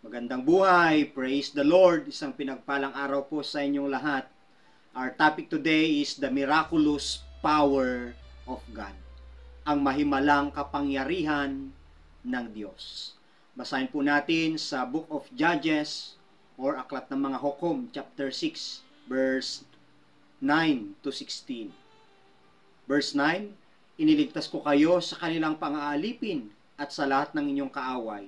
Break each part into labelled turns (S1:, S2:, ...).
S1: Magandang buhay, praise the Lord. Isang pinagpalang araw po sa inyong lahat. Our topic today is the miraculous power of God. Ang mahimalang kapangyarihan ng Diyos. Basahin po natin sa Book of Judges or Aklat ng mga Hukom, chapter 6, verse 9 to 16. Verse 9, iniligtas ko kayo sa kanilang pang-aalipin at sa lahat ng inyong kaaway.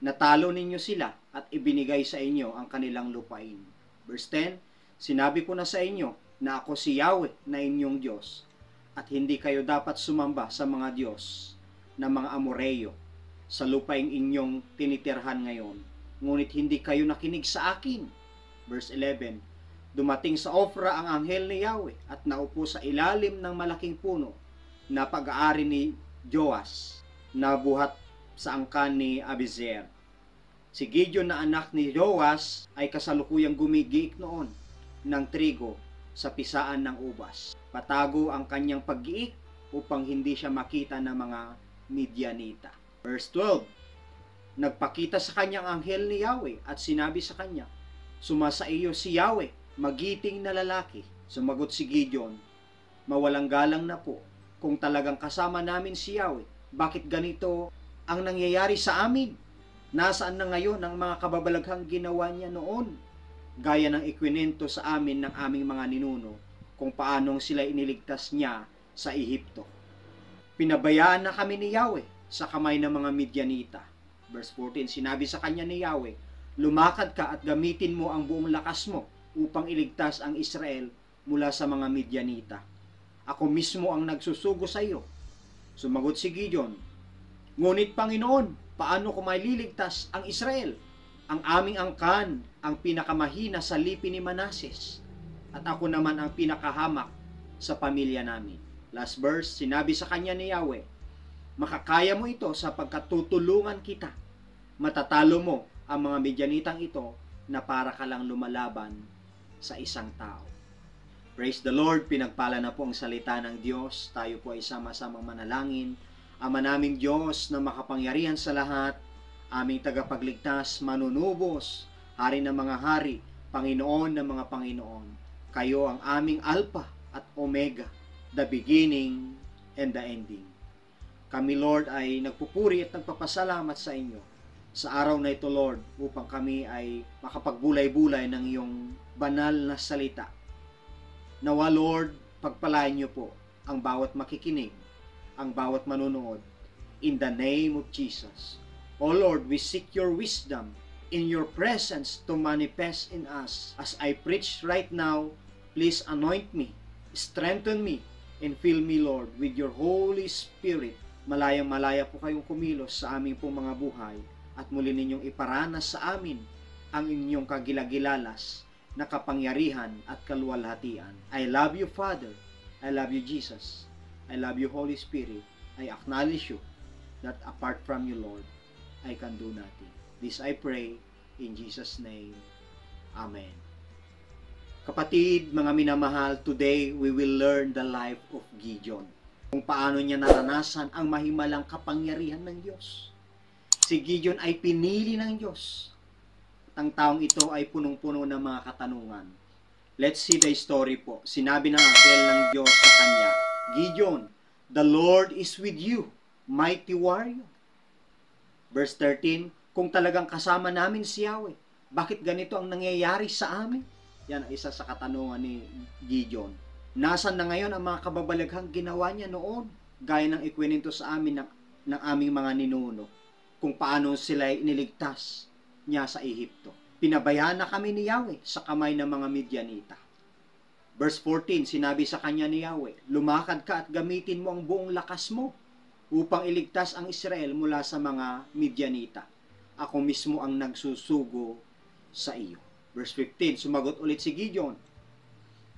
S1: Natalo ninyo sila at ibinigay sa inyo ang kanilang lupain. Verse 10, sinabi ko na sa inyo na ako si Yahweh na inyong Diyos at hindi kayo dapat sumamba sa mga Diyos na mga Amoreyo sa lupaing inyong tinitirhan ngayon. Ngunit hindi kayo nakinig sa akin. Verse 11, dumating sa Ofra ang anghel ni Yahweh at naupo sa ilalim ng malaking puno na pag-aari ni Joas na buhat sa angkan ni Abiezer. Si Gideon na anak ni Joas ay kasalukuyang gumigiik noon ng trigo sa pisaan ng ubas. Patago ang kanyang pag-giik upang hindi siya makita ng mga Midianita. Verse 12, nagpakita sa kanyang anghel ni Yahweh at sinabi sa kanya, sumasa iyo si Yahweh, magiting na lalaki. Sumagot si Gideon, mawalang galang na po. Kung talagang kasama namin si Yahweh, bakit ganito ang nangyayari sa amin? Nasaan na ngayon ang mga kababalaghang ginawa niya noon? Gaya ng ikwinento sa amin ng aming mga ninuno kung paanong sila iniligtas niya sa Ehipto. Pinabayaan na kami ni Yahweh sa kamay ng mga Midianita. Verse 14, sinabi sa kanya ni Yahweh, lumakad ka at gamitin mo ang buong lakas mo upang iligtas ang Israel mula sa mga Midianita. Ako mismo ang nagsusugo sa iyo. Sumagot si Gideon, ngunit Panginoon, paano ko maililigtas ang Israel? Ang aming angkan ang pinakamahina sa lipi ni Manases at ako naman ang pinakahamak sa pamilya namin. Last verse, sinabi sa kanya ni Yahweh, makakaya mo ito sapagkat tutulungan kita. Matatalo mo ang mga Midianitang ito na para ka lang lumalaban sa isang tao. Praise the Lord, pinagpala na po ang salita ng Diyos. Tayo po ay sama-samang manalangin. Ama naming Diyos na makapangyarihan sa lahat, aming tagapagligtas, manunubos, hari ng mga hari, Panginoon ng mga Panginoon. Kayo ang aming Alpha at Omega, the beginning and the ending. Kami, Lord, ay nagpupuri at nagpapasalamat sa inyo sa araw na ito, Lord, upang kami ay makapagbulay-bulay ng iyong banal na salita. Nawa, Lord, pagpalain niyo po ang bawat makikinig, ang bawat manunood, in the name of Jesus. O Lord, we seek your wisdom in your presence to manifest in us. As I preach right now, please anoint me, strengthen me, and fill me, Lord, with your Holy Spirit. Malayang-malaya po kayong kumilos sa aming pong mga buhay at muli ninyong iparanas sa amin ang inyong kagilagilalas na kapangyarihan at kaluwalhatian. I love you, Father. I love you, Jesus. I love you, Holy Spirit. I acknowledge you that apart from you, Lord, I can do nothing. This I pray in Jesus' name. Amen. Kapatid, mga minamahal, today we will learn the life of Gideon. Kung paano niya naranasan ang mahimalang kapangyarihan ng Diyos. Si Gideon ay pinili ng Diyos. Ang taong ito ay punong-puno ng mga katanungan. Let's see the story po. Sinabi ng anghel ng Diyos sa kanya, Gideon, the Lord is with you, mighty warrior. Verse 13, kung talagang kasama namin si Yahweh, bakit ganito ang nangyayari sa amin? Yan ang isa sa katanungan ni Gideon. Nasaan na ngayon ang mga kababalaghang ginawa niya noon? Gaya ng ikwento sa amin ng aming mga ninuno, kung paano sila iniligtas niya sa Ehipto. Pinabayaan na kami ni Yahweh sa kamay ng mga Midianita. Verse 14, sinabi sa kanya ni Yahweh, lumakad ka at gamitin mo ang buong lakas mo upang iligtas ang Israel mula sa mga Midianita. Ako mismo ang nagsusugo sa iyo. Verse 15, sumagot ulit si Gideon,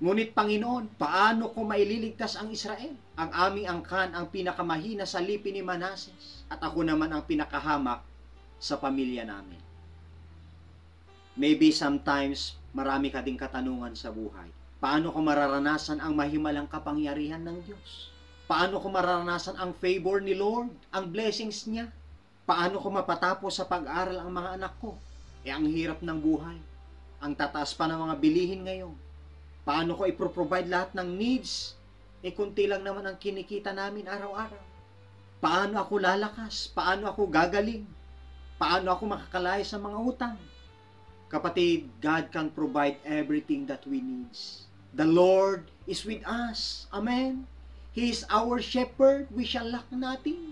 S1: ngunit Panginoon, paano ko maililigtas ang Israel? Ang aming angkan ang pinakamahina sa lipi ni Manases at ako naman ang pinakahamak sa pamilya namin. Maybe sometimes marami ka ding katanungan sa buhay. Paano ko mararanasan ang mahimalang kapangyarihan ng Diyos? Paano ko mararanasan ang favor ni Lord, ang blessings niya? Paano ko mapatapos sa pag-aaral ang mga anak ko? ang hirap ng buhay. Ang tataas pa ng mga bilihin ngayon. Paano ko ipro-provide lahat ng needs? Kunti lang naman ang kinikita namin araw-araw. Paano ako lalakas? Paano ako gagaling? Paano ako makakalaya sa mga utang? Kapatid, God can provide everything that we need. The Lord is with us. Amen? He is our shepherd. We shall lack nothing.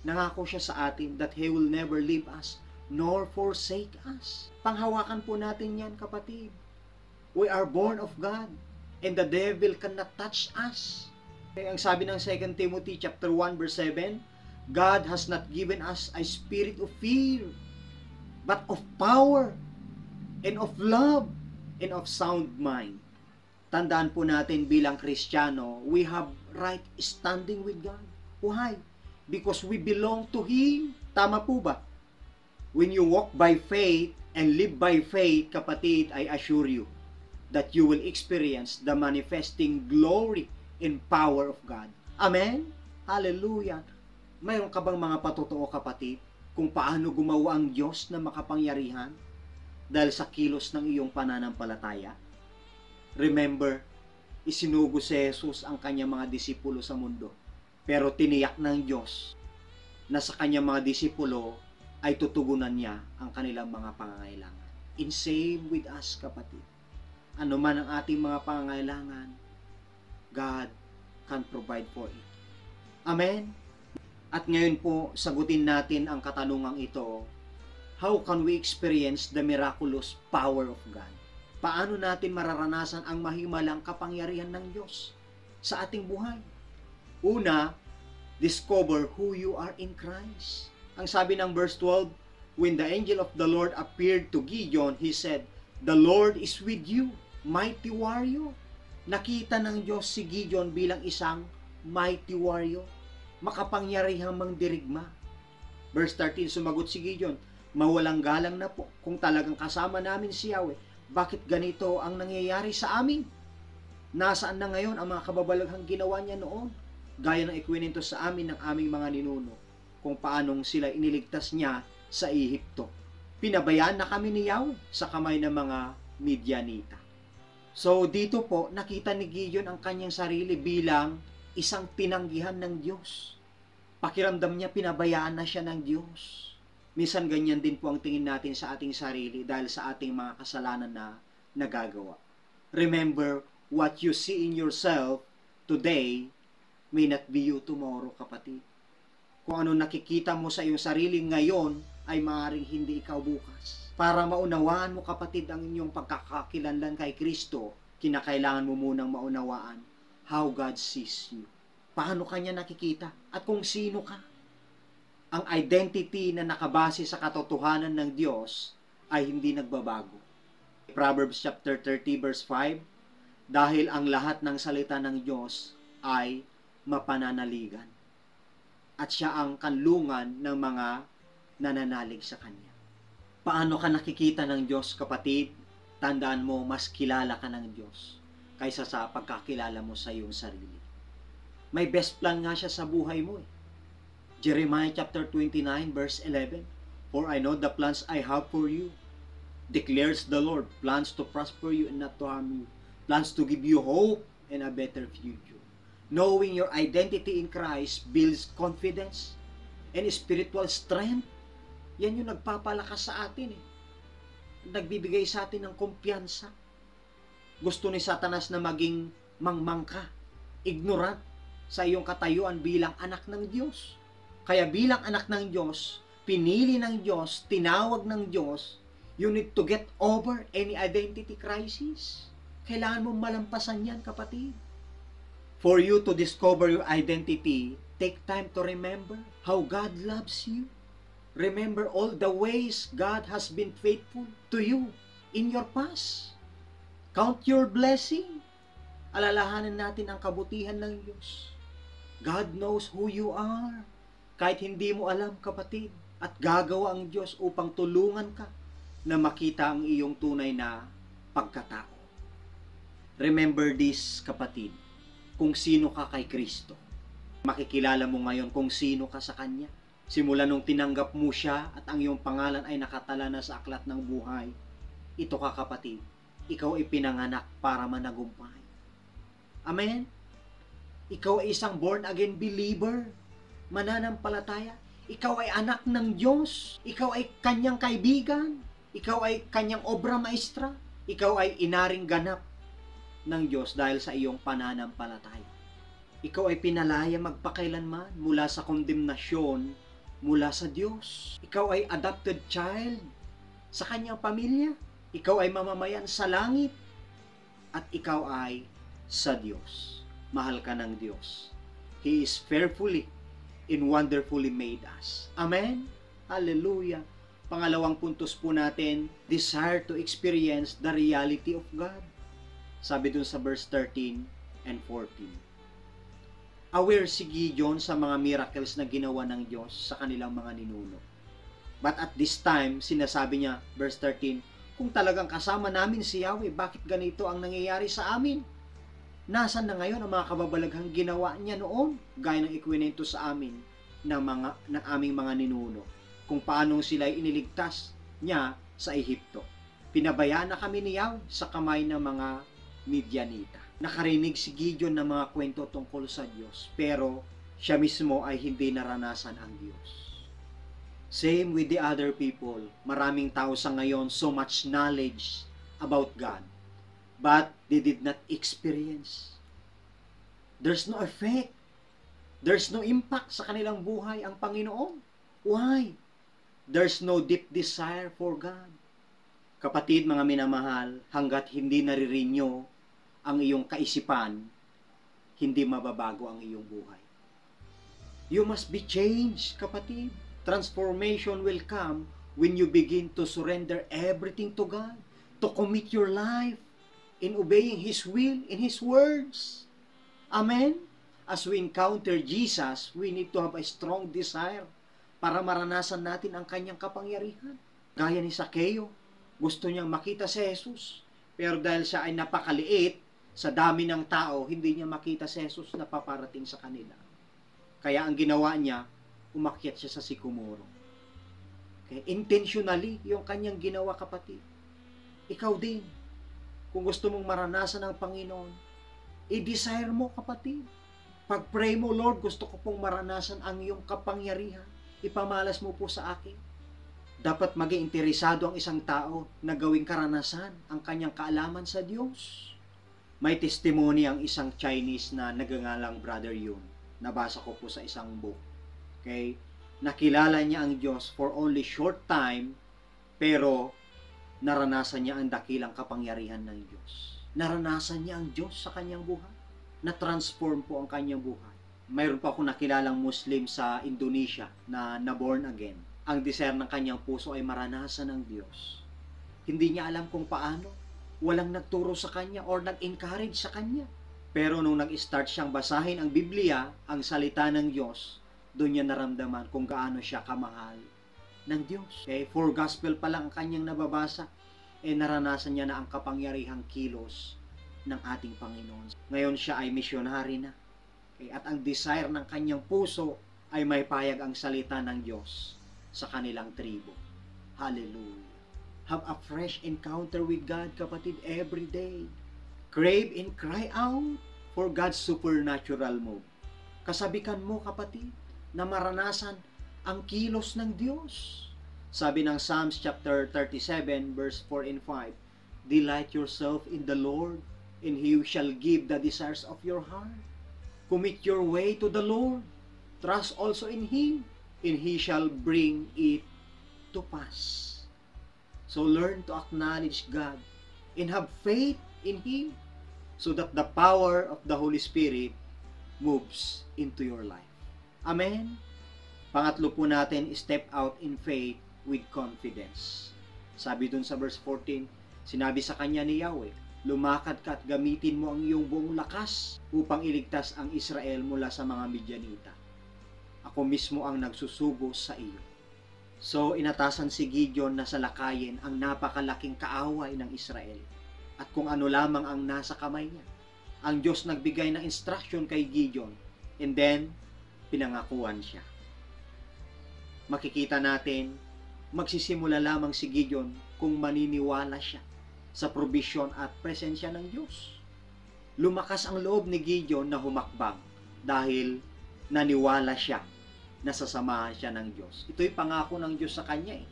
S1: Nangako siya sa atin that He will never leave us nor forsake us. Panghawakan po natin yan, kapatid. We are born of God, and the devil cannot touch us. Ang sabi ng 2 Timothy chapter 1 verse 7, God has not given us a spirit of fear, but of power, and of love, and of sound mind. Tandaan po natin bilang Kristiyano, we have right standing with God. Why? Because we belong to Him. Tama po ba? When you walk by faith and live by faith, kapatid, I assure you that you will experience the manifesting glory and power of God. Amen? Hallelujah! Mayroon ka bang mga patotoo, kapatid, kung paano gumawa ang Diyos na makapangyarihan dahil sa kilos ng iyong pananampalataya? Remember, isinugo si Jesus ang kanyang mga disipulo sa mundo. Pero tiniyak ng Diyos na sa kanyang mga disipulo ay tutugunan niya ang kanilang mga pangangailangan. In same with us, kapatid. Ano man ang ating mga pangangailangan, God can provide for it. Amen? At ngayon po, sagutin natin ang katanungang ito. How can we experience the miraculous power of God? Paano natin mararanasan ang mahimalang kapangyarihan ng Diyos sa ating buhay? Una, discover who you are in Christ. Ang sabi ng verse 12, when the angel of the Lord appeared to Gideon, he said, "The Lord is with you, mighty warrior." Nakita ng Diyos si Gideon bilang isang mighty warrior, makapangyarihang mangdirigma. Verse 13, sumagot si Gideon, "Mawalang galang na po kung talagang kasama namin si Yahweh. Bakit ganito ang nangyayari sa amin? Nasaan na ngayon ang mga kababalaghang ginawa niya noon? Gaya ng ikwinento sa amin ng aming mga ninuno, kung paanong sila iniligtas niya sa Ehipto. Pinabayaan na kami ni Yahweh sa kamay ng mga Midianita." So dito po, nakita ni Gideon ang kanyang sarili bilang isang tinanggihan ng Diyos. Pakiramdam niya, pinabayaan na siya ng Diyos. Minsan ganyan din po ang tingin natin sa ating sarili dahil sa ating mga kasalanan na nagagawa. Remember, what you see in yourself today may not be you tomorrow, kapatid. Kung ano nakikita mo sa iyong sarili ngayon ay maaaring hindi ikaw bukas. Para maunawaan mo, kapatid, ang inyong pagkakakilanlan kay Kristo, kinakailangan mo munang maunawaan how God sees you. Paano kanya nakikita at kung sino ka. Ang identity na nakabase sa katotohanan ng Diyos ay hindi nagbabago. Proverbs chapter 30 verse 5, dahil ang lahat ng salita ng Diyos ay mapananaligan at siya ang kanlungan ng mga nananalig sa Kanya. Paano ka nakikita ng Diyos, kapatid? Tandaan mo, mas kilala ka ng Diyos kaysa sa pagkakilala mo sa iyong sarili. May best plan nga siya sa buhay mo. Jeremiah chapter 29 verse 11, "For I know the plans I have for you, declares the Lord, plans to prosper you and not to harm you, plans to give you hope and a better future." Knowing your identity in Christ builds confidence and spiritual strength. Yan yung nagpapalakas sa atin. Nagbibigay sa atin ng kumpiyansa. Gusto ni Satanas na maging mangmangka, ignorant sa iyong katayuan bilang anak ng Diyos. Kaya bilang anak ng Diyos, pinili ng Diyos, tinawag ng Diyos, you need to get over any identity crisis. Kailangan mong malampasan yan, kapatid. For you to discover your identity, take time to remember how God loves you. Remember all the ways God has been faithful to you in your past. Count your blessing. Alalahanin natin ang kabutihan ng Diyos. God knows who you are. Kahit hindi mo alam, kapatid, at gagawa ang Diyos upang tulungan ka na makita ang iyong tunay na pagkatao. Remember this, kapatid, kung sino ka kay Kristo. Makikilala mo ngayon kung sino ka sa Kanya. Simula nung tinanggap mo siya at ang iyong pangalan ay nakatala na sa aklat ng buhay, ito ka kapatid, ikaw ay pinanganak para managumpay. Amen? Ikaw ay isang born-again believer, mananampalataya. Ikaw ay anak ng Diyos. Ikaw ay kanyang kaibigan. Ikaw ay kanyang obra maestra. Ikaw ay inaring ganap ng Diyos dahil sa iyong pananampalataya. Ikaw ay pinalaya magpakailanman mula sa kondemnasyon mula sa Diyos. Ikaw ay adopted child sa kanyang pamilya. Ikaw ay mamamayan sa langit. At ikaw ay sa Diyos. Mahal ka ng Diyos. He is fearfully and wonderfully made us. Amen? Hallelujah. Pangalawang puntos po natin, desire to experience the reality of God. Sabi dun sa verse 13 and 14. Aware si Gideon sa mga miracles na ginawa ng Diyos sa kanilang mga ninuno. But at this time, sinasabi niya, verse 13, kung talagang kasama namin si Yahweh, bakit ganito ang nangyayari sa amin? Nasaan na ngayon ang mga kababalaghang ginawa niya noon, gaya ng ikwinento sa amin ng aming mga ninuno, kung paanong sila iniligtas niya sa Ehipto. Pinabayaan na kami ni Yahweh sa kamay ng mga Midianita. Nakarinig si Gideon ng mga kwento tungkol sa Diyos, pero siya mismo ay hindi naranasan ang Diyos. Same with the other people. Maraming tao sa ngayon, so much knowledge about God, but they did not experience. There's no effect. There's no impact sa kanilang buhay ang Panginoon. Why? There's no deep desire for God. Kapatid, mga minamahal, hanggat hindi nare-renew ang iyong kaisipan, hindi mababago ang iyong buhay. You must be changed, kapatid. Transformation will come when you begin to surrender everything to God, to commit your life in obeying His will, in His words. Amen? As we encounter Jesus, we need to have a strong desire para maranasan natin ang kanyang kapangyarihan. Gaya ni Zaccheo, gusto niyang makita si Jesus, pero dahil siya ay napakaliit, sa dami ng tao, hindi niya makita si Jesus na paparating sa kanila. Kaya ang ginawa niya, umakyat siya sa sikomoro. Okay? Intentionally, yung kanyang ginawa, kapatid. Ikaw din, kung gusto mong maranasan ng Panginoon, i-desire mo, kapatid. Pag-pray mo, Lord, gusto ko pong maranasan ang iyong kapangyarihan. Ipamalas mo po sa akin. Dapat maging interesado ang isang tao na gawing karanasan ang kanyang kaalaman sa Diyos. May testimony ang isang Chinese na nagangalang Brother Yun. Nabasa ko po sa isang book. Okay? Nakilala niya ang Diyos for only short time, pero naranasan niya ang dakilang kapangyarihan ng Diyos. Naranasan niya ang Diyos sa kanyang buhay. Na-transform po ang kanyang buhay. Mayroon pa akong nakilalang Muslim sa Indonesia na born again. Ang desire ng kanyang puso ay maranasan ng Diyos. Hindi niya alam kung paano. Walang nagturo sa kanya or nag-encourage sa kanya. Pero nung nag-start siyang basahin ang Biblia, ang salita ng Diyos, doon niya naramdaman kung gaano siya kamahal ng Diyos. Okay? For gospel pa lang ang kanyang nababasa, naranasan niya na ang kapangyarihang kilos ng ating Panginoon. Ngayon siya ay missionary na. Okay? At ang desire ng kanyang puso ay may payag ang salita ng Diyos sa kanilang tribo. Hallelujah. Have a fresh encounter with God, kapatid, every day. Crave and cry out for God's supernatural move. Kasabikan mo, kapatid, na maranasan ang kilos ng Diyos. Sabi ng Psalms chapter 37, verse 4 and 5, delight yourself in the Lord, and He shall give the desires of your heart. Commit your way to the Lord. Trust also in Him, and He shall bring it to pass. So learn to acknowledge God and have faith in Him so that the power of the Holy Spirit moves into your life. Amen? Pangatlo po natin, step out in faith with confidence. Sabi dun sa verse 14, sinabi sa kanya ni Yahweh, lumakad ka at gamitin mo ang iyong buong lakas upang iligtas ang Israel mula sa mga Midianita. Ako mismo ang nagsusugo sa iyo. So, inatasan si Gideon na salakayin ang napakalaking kaaway ng Israel at kung ano lamang ang nasa kamay niya. Ang Diyos nagbigay ng instruction kay Gideon and then, pinangakuan siya. makikita natin, magsisimula lamang si Gideon kung maniniwala siya sa provision at presensya ng Diyos. Lumakas ang loob ni Gideon na humakbang dahil naniwala siya na sasamahan siya ng Diyos. Ito'y pangako ng Diyos sa kanya eh.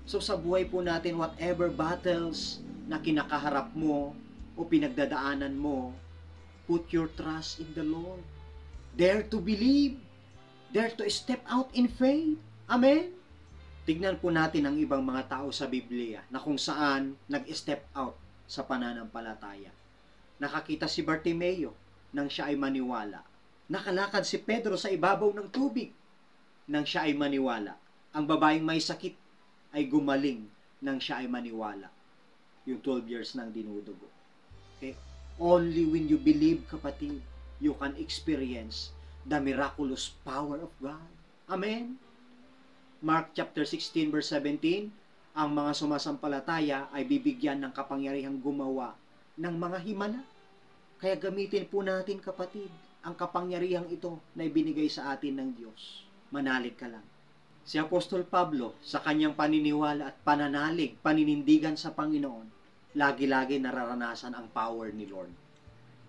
S1: So sa buhay po natin, whatever battles na kinakaharap mo o pinagdadaanan mo, put your trust in the Lord. Dare to believe. Dare to step out in faith. Amen? Tignan po natin ang ibang mga tao sa Biblia na kung saan nag-step out sa pananampalataya. Nakakita si Bartimeo nang siya ay maniwala. Nakalakad si Pedro sa ibabaw ng tubig nang siya ay maniwala. Ang babaeng may sakit ay gumaling nang siya ay maniwala. Yung 12 years nang dinudugo. Okay? Only when you believe, kapatid, you can experience the miraculous power of God. Amen? Mark chapter 16 verse 17, ang mga sumasampalataya ay bibigyan ng kapangyarihang gumawa ng mga himala. Kaya gamitin po natin, kapatid, ang kapangyarihang ito na ibinigay sa atin ng Diyos. Manalig ka lang. Si Apostol Pablo, sa kanyang paniniwala at pananalig, paninindigan sa Panginoon, lagi-lagi nararanasan ang power ni Lord.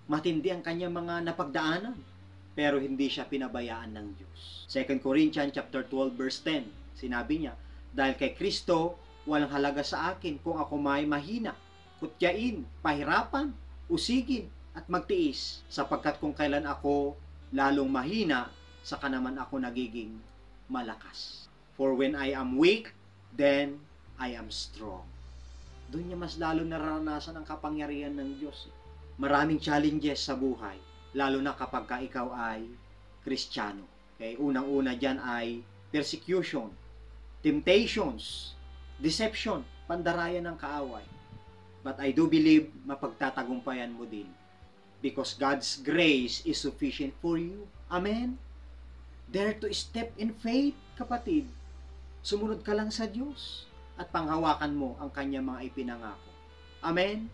S1: Matindi ang kanyang mga napagdaanan, pero hindi siya pinabayaan ng Diyos. 2 Corinthians chapter 12 verse 10, sinabi niya, dahil kay Kristo, walang halaga sa akin kung ako may mahina, kutyain, pahirapan, usigin, at magtiis, sapagkat kung kailan ako lalong mahina, saka naman ako nagiging malakas. For when I am weak, then I am strong. Doon niya mas lalo nararanasan ang kapangyarihan ng Diyos. Maraming challenges sa buhay, lalo na kapag ikaw ay Kristiyano. Okay? Unang-una dyan ay persecution, temptations, deception, pandarayan ng kaaway. But I do believe mapagtatagumpayan mo din because God's grace is sufficient for you. Amen? Dare to step in faith, kapatid. Sumunod ka lang sa Diyos at panghawakan mo ang kanyang mga ipinangako. Amen?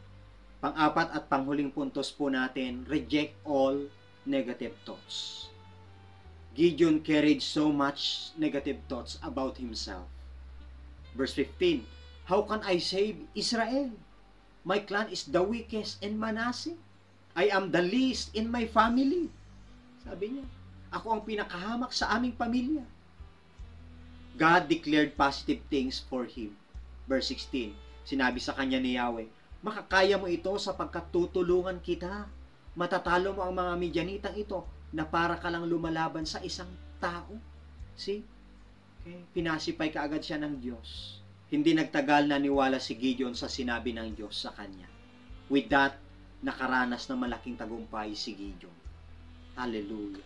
S1: Pang-apat at panghuling puntos po natin, reject all negative thoughts. Gideon carried so much negative thoughts about himself. Verse 15, how can I save Israel? My clan is the weakest in Manasseh. I am the least in my family. Sabi niya, ako ang pinakahamak sa aming pamilya. God declared positive things for him. Verse 16, sinabi sa kanya ni Yahweh, makakaya mo ito sapagkat tutulungan kita. Matatalo mo ang mga Midianitang ito na para ka lang lumalaban sa isang tao. See? Okay. Pinasipay kaagad siya ng Diyos. Hindi nagtagal na niwala si Gideon sa sinabi ng Diyos sa kanya. With that, nakaranas ng malaking tagumpay si Gideon. Hallelujah.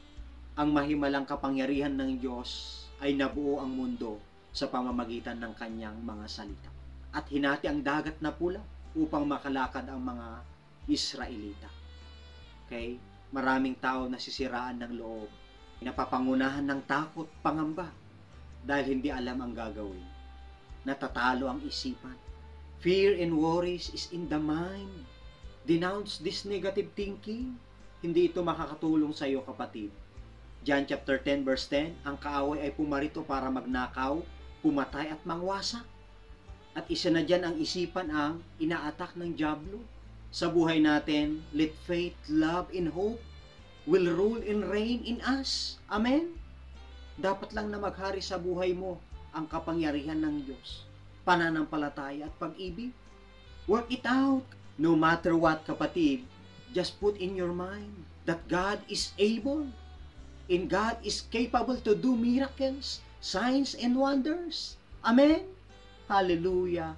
S1: Ang mahimalang kapangyarihan ng Diyos ay nabuo ang mundo sa pamamagitan ng kanyang mga salita. At hinati ang dagat na pula upang makalakad ang mga Israelita. Okay? Maraming tao nasisiraan ng loob. Napapangunahan ng takot, pangamba, dahil hindi alam ang gagawin. Natatalo ang isipan. Fear and worries is in the mind. Denounce this negative thinking. Hindi ito makakatulong sa iyo, kapatid. John chapter 10 verse 10, ang kaaway ay pumarito para magnakaw, pumatay at mangwasak. At isa na dyan ang isipan ang inaatak ng dyablo. Sa buhay natin, let faith, love, and hope will rule and reign in us. Amen? Dapat lang na maghari sa buhay mo ang kapangyarihan ng Diyos, pananampalataya at pag-ibig. Work it out. No matter what, kapatid, just put in your mind that God is able and God is capable to do miracles, signs, and wonders. Amen? Hallelujah.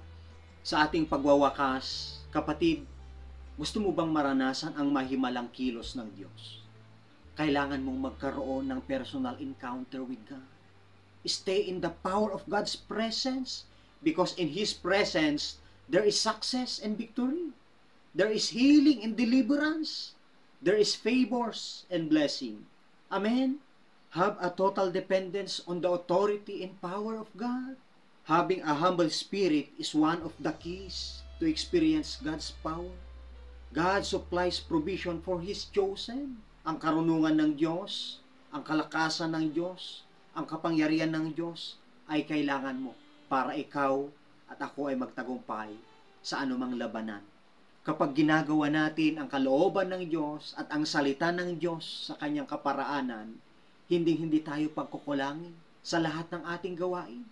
S1: Sa ating pagwawakas, kapatid, gusto mo bang maranasan ang mahimalang kilos ng Diyos? Kailangan mong magkaroon ng personal encounter with God. Stay in the power of God's presence because in His presence, there is success and victory. There is healing and deliverance. There is favors and blessing. Amen? Have a total dependence on the authority and power of God. Having a humble spirit is one of the keys to experience God's power. God supplies provision for His chosen. Ang karunungan ng Diyos, ang kalakasan ng Diyos, ang kapangyarihan ng Diyos ay kailangan mo para ikaw at ako ay magtagumpay sa anumang labanan. Kapag ginagawa natin ang kalooban ng Diyos at ang salita ng Diyos sa kanyang kaparaanan, hindi tayo pagkukulangin sa lahat ng ating gawain.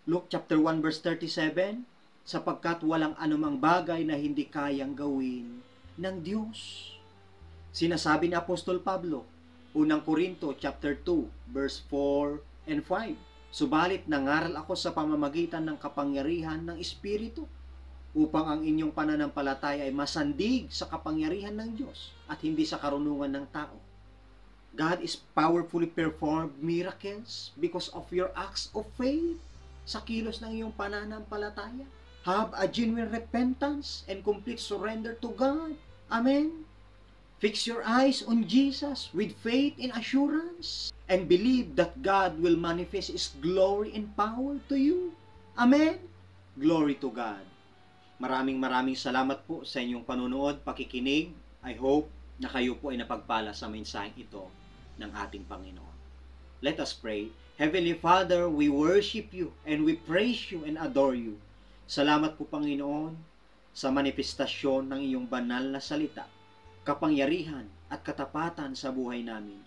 S1: Luke chapter 1 verse 37, sapagkat walang anumang bagay na hindi kayang gawin ng Diyos. Sinasabi ni Apostol Pablo, unang Korinto chapter 2 verse 4 and 5, subalit nangaral ako sa pamamagitan ng kapangyarihan ng Espiritu, upang ang inyong pananampalataya ay masandig sa kapangyarihan ng Diyos at hindi sa karunungan ng tao. God is powerfully performed miracles because of your acts of faith, sa kilos ng iyong pananampalataya. Have a genuine repentance and complete surrender to God. Amen. Fix your eyes on Jesus with faith and assurance and believe that God will manifest His glory and power to you. Amen. Glory to God. Maraming salamat po sa inyong panunood, pakikinig. I hope na kayo po ay napagpala sa mensaheng ito ng ating Panginoon. Let us pray. Heavenly Father, we worship you and we praise you and adore you. Salamat po, Panginoon, sa manifestasyon ng iyong banal na salita, kapangyarihan at katapatan sa buhay namin.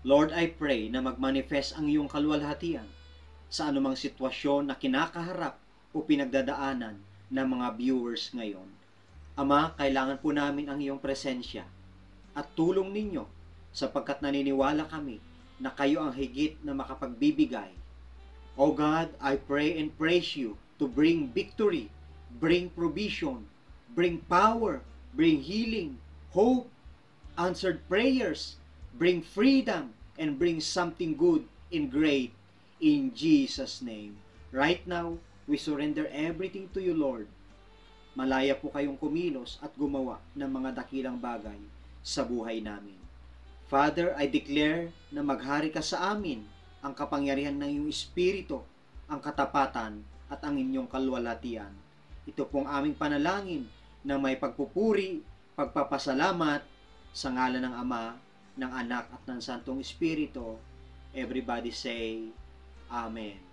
S1: Lord, I pray na magmanifest ang iyong kaluwalhatian sa anumang sitwasyon na kinakaharap o pinagdadaanan ng mga viewers ngayon. Ama, kailangan po namin ang iyong presensya at tulong ninyo sapagkat naniniwala kami na kayo ang higit na makapagbibigay. O God, I pray and praise you to bring victory, bring provision, bring power, bring healing, hope, answered prayers, bring freedom, and bring something good and great in Jesus' name. Right now, we surrender everything to you, Lord. Malaya po kayong kumilos at gumawa ng mga dakilang bagay sa buhay namin. Father, I declare na maghari ka sa amin ang kapangyarihan ng iyong Espiritu, ang katapatan at ang inyong kaluwalhatian. Ito pong aming panalangin na may pagpupuri, pagpapasalamat sa ngalan ng Ama, ng Anak at ng Santong Espiritu. Everybody say, Amen.